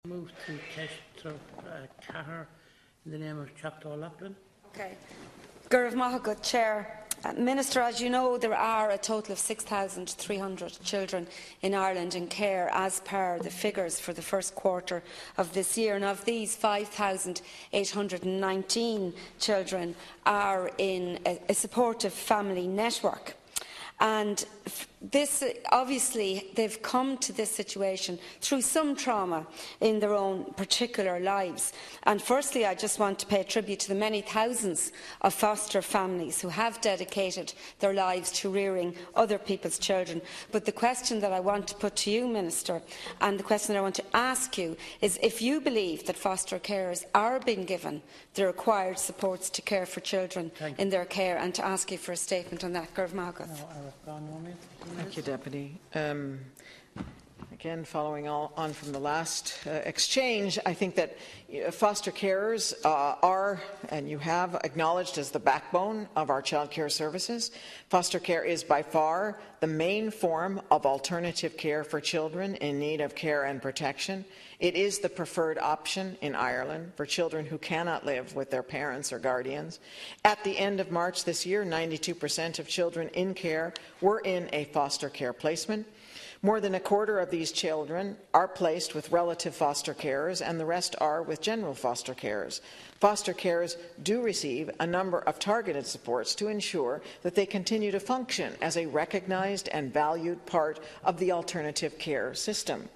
Move to test Cahar in the name of Chapter Laughlin. Okay. Gurav Mahagut, Chair. Minister, as you know, there are a total of 6,300 children in Ireland in care as per the figures for the first quarter of this year, and of these 5,819 children are in a supportive family network. And this, obviously, they've come to this situation through some trauma in their own particular lives. And firstly, I just want to pay tribute to the many thousands of foster families who have dedicated their lives to rearing other people's children. But the question that I want to put to you, Minister, and the question that I want to ask you, is if you believe that foster carers are being given the required supports to care for children in their care, and to ask you for a statement on that. Gurav Mahagut. Thank you, Deputy. Again, following on from the last exchange, I think that foster carers are, and you have acknowledged, as the backbone of our childcare services. Foster care is by far the main form of alternative care for children in need of care and protection. It is the preferred option in Ireland for children who cannot live with their parents or guardians. At the end of March this year, 92% of children in care were in a foster care placement. More than a quarter of these children are placed with relative foster carers, and the rest are with general foster carers. Foster carers do receive a number of targeted supports to ensure that they continue to function as a recognized and valued part of the alternative care system.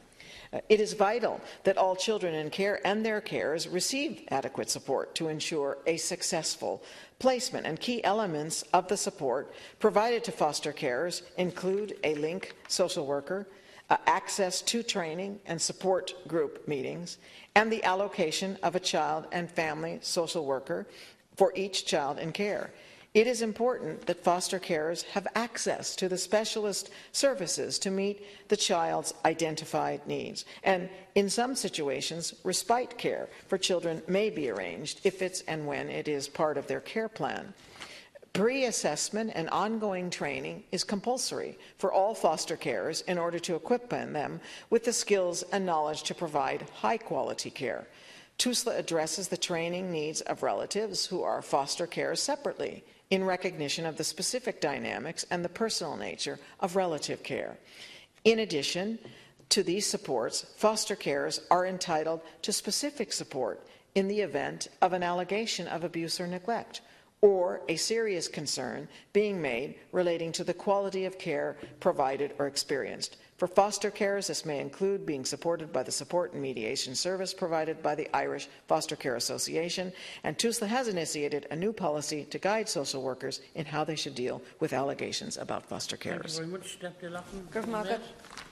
It is vital that all children in care and their carers receive adequate support to ensure a successful placement, and key elements of the support provided to foster carers include a link social worker, access to training and support group meetings, and the allocation of a child and family social worker for each child in care. It is important that foster carers have access to the specialist services to meet the child's identified needs. And in some situations, respite care for children may be arranged if it's and when it is part of their care plan. Pre-assessment and ongoing training is compulsory for all foster carers in order to equip them with the skills and knowledge to provide high-quality care. TUSLA addresses the training needs of relatives who are foster carers separately, in recognition of the specific dynamics and the personal nature of relative care. In addition to these supports, foster carers are entitled to specific support in the event of an allegation of abuse or neglect, or a serious concern being made relating to the quality of care provided or experienced. For foster carers, this may include being supported by the support and mediation service provided by the Irish Foster Care Association, and TUSLA has initiated a new policy to guide social workers in how they should deal with allegations about foster carers. Thank you very much, Deputy Loughlin.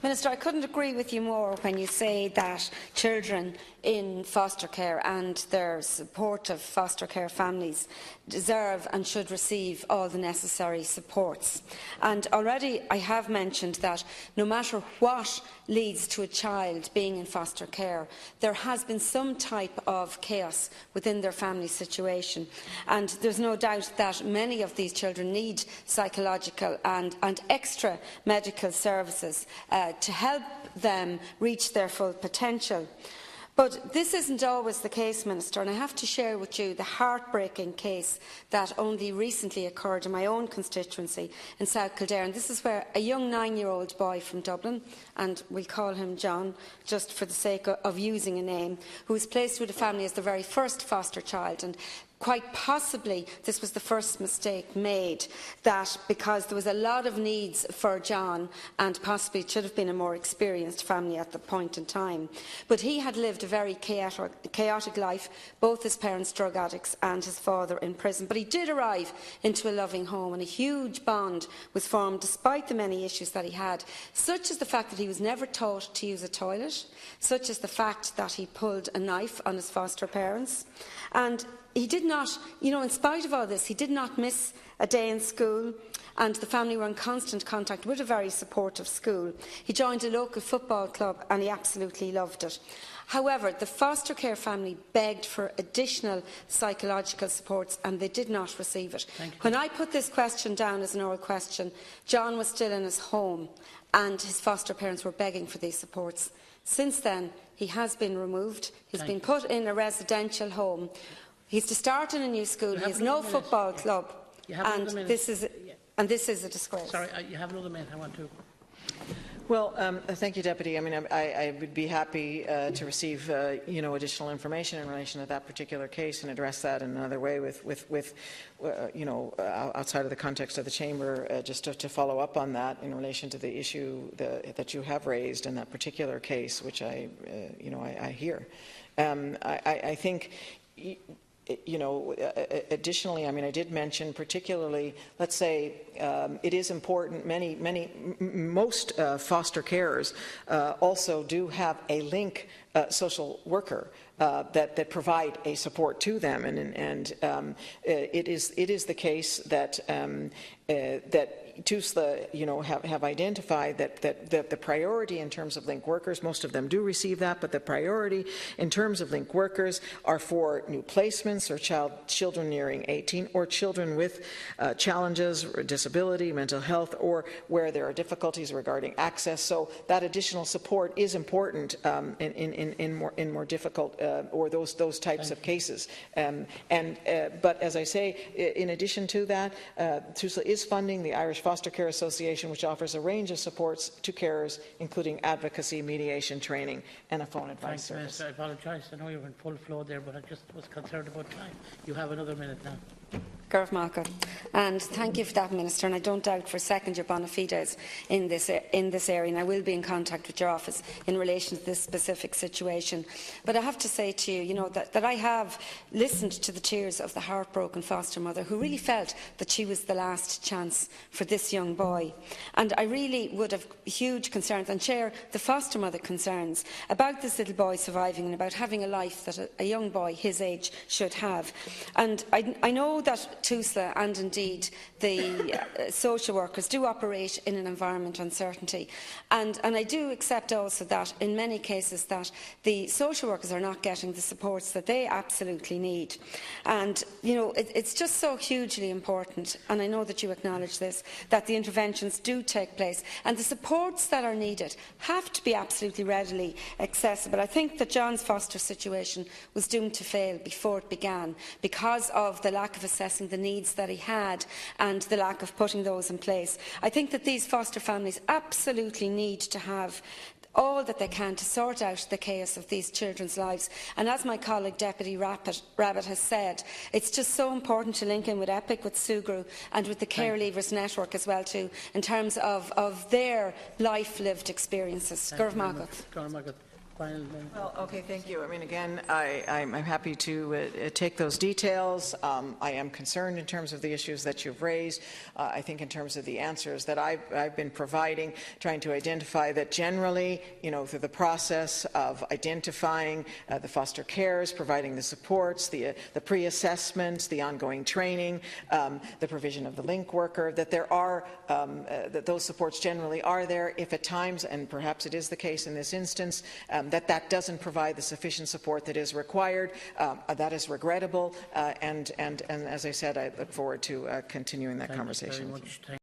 Minister, I couldn't agree with you more when you say that children in foster care and their supportive foster care families deserve and should receive all the necessary supports. And already I have mentioned that no matter what leads to a child being in foster care, there has been some type of chaos within their family situation. And there's no doubt that many of these children need psychological and extra medical services to help them reach their full potential. But this isn't always the case, Minister, and I have to share with you the heartbreaking case that only recently occurred in my own constituency in South Kildare. And this is where a young 9-year-old boy from Dublin, and we'll call him John, just for the sake of using a name, who was placed with a family as the very first foster child. And quite possibly this was the first mistake made, that because there was a lot of needs for John, and possibly it should have been a more experienced family at the point in time. But he had lived a very chaotic life, both his parents drug addicts and his father in prison. But he did arrive into a loving home, and a huge bond was formed despite the many issues that he had, such as the fact that he was never taught to use a toilet, such as the fact that he pulled a knife on his foster parents. And he did not, in spite of all this, he did not miss a day in school, and the family were in constant contact with a very supportive school. He joined a local football club and he absolutely loved it. However, the foster care family begged for additional psychological supports and they did not receive it. When I put this question down as an oral question, John was still in his home and his foster parents were begging for these supports. Since then, he has been removed. He's been put in a residential home. He's to start in a new school. He has no football club, and this is a disgrace. Sorry, you have another minute. I want to. Well, thank you, Deputy. I mean, I would be happy to receive, additional information in relation to that particular case and address that in another way with outside of the context of the chamber, just to follow up on that in relation to the issue that you have raised in that particular case, which I hear. I think. Additionally, I mean, I did mention particularly, let's say, it is important, most foster carers also do have a link social worker that provide a support to them, and it is the case that that TUSLA, have identified that the priority in terms of link workers, most of them do receive that, but the priority in terms of link workers are for new placements or children nearing 18 or children with challenges, disability, mental health, or where there are difficulties regarding access. So that additional support is important in more difficult or those types of cases. But as I say, in addition to that, TUSLA is funding the Irish Foster Care Association, which offers a range of supports to carers, including advocacy, mediation, training, and a phone advice service. I apologise. I know you were in full flow there, but I just was concerned about time. You have another minute now. Garth Malcolm. And thank you for that, Minister. And I don't doubt for a second your bona fides in this area, and I will be in contact with your office in relation to this specific situation. But I have to say to you, that I have listened to the tears of the heartbroken foster mother who really felt that she was the last chance for this young boy. And I really would have huge concerns and share the foster mother concerns about this little boy surviving and about having a life that a young boy his age should have. And I know that TUSLA and indeed the social workers do operate in an environment of uncertainty, and I do accept also that in many cases that the social workers are not getting the supports that they absolutely need. And it's just so hugely important, and I know that you acknowledge this, that the interventions do take place and the supports that are needed have to be absolutely readily accessible. I think that John's foster situation was doomed to fail before it began because of the lack of assessing the needs that he had and the lack of putting those in place. I think that these foster families absolutely need to have all that they can to sort out the chaos of these children's lives. And as my colleague Deputy Rabbit has said, it's just so important to link in with EPIC, with SUGRU and with the Care Leavers Network as well too, in terms of their life-lived experiences. Garth Malcolm. Well, okay, thank you. I mean, again, I'm happy to take those details. I am concerned in terms of the issues that you've raised. I think in terms of the answers that I've been providing, trying to identify that generally, through the process of identifying the foster carers, providing the supports, the pre-assessments, the ongoing training, the provision of the link worker, that there are that those supports generally are there. If at times, and perhaps it is the case in this instance, that doesn't provide the sufficient support that is required. That is regrettable, and as I said, I look forward to continuing that conversation.